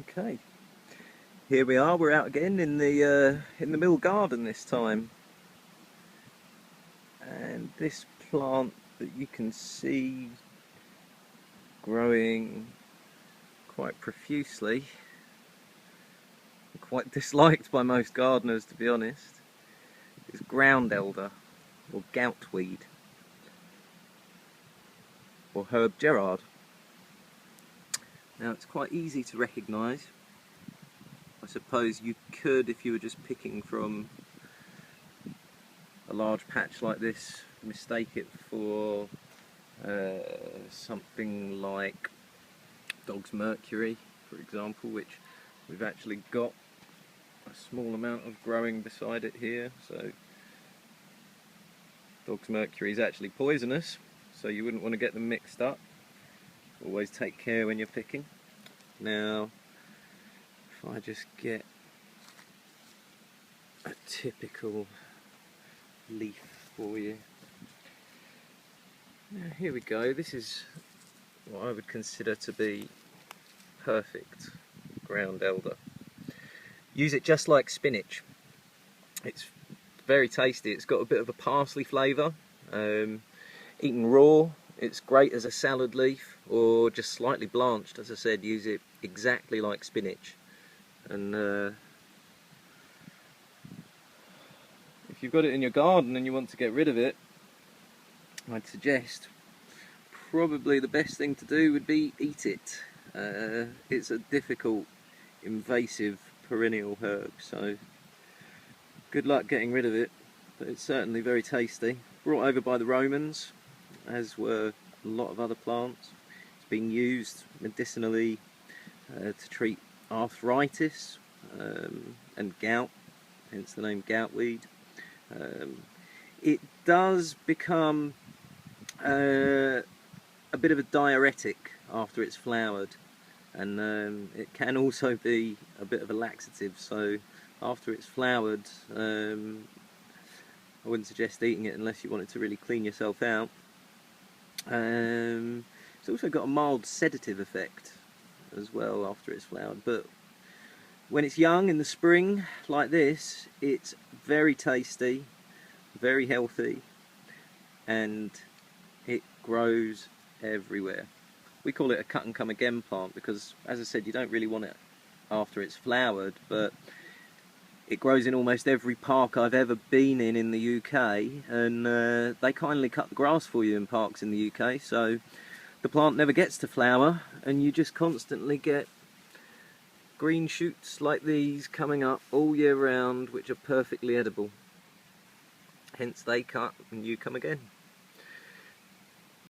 Okay, here we are. We're out again in the middle garden this time, and this plant that you can see growing quite profusely, quite disliked by most gardeners to be honest, is ground elder or goutweed or herb Gerard. Now it's quite easy to recognise. I suppose you could, if you were just picking from a large patch like this, mistake it for something like dog's mercury, for example, which we've actually got a small amount of growing beside it here. So dog's mercury is actually poisonous, so you wouldn't want to get them mixed up. Always take care when you're picking. Now, if I just get a typical leaf for you. Now, here we go. This is what I would consider to be perfect ground elder. Use it just like spinach. It's very tasty. It's got a bit of a parsley flavour. Eaten raw, it's great as a salad leaf, or just slightly blanched. As I said, use it exactly like spinach. And if you've got it in your garden and you want to get rid of it, I'd suggest probably the best thing to do would be eat it. It's a difficult, invasive perennial herb, so good luck getting rid of it, but it's certainly very tasty. Brought over by the Romans, as were a lot of other plants. It's been used medicinally to treat arthritis and gout, hence the name goutweed. It does become a bit of a diuretic after it's flowered, and it can also be a bit of a laxative, so after it's flowered I wouldn't suggest eating it unless you wanted to really clean yourself out. It's also got a mild sedative effect as well after it's flowered, but when it's young in the spring like this, it's very tasty, very healthy, and it grows everywhere. We call it a cut and come again plant because, as I said, you don't really want it after it's flowered, but it grows in almost every park I've ever been in the UK, and they kindly cut the grass for you in parks in the UK, so the plant never gets to flower and you just constantly get green shoots like these coming up all year round, which are perfectly edible. Hence they cut and you come again.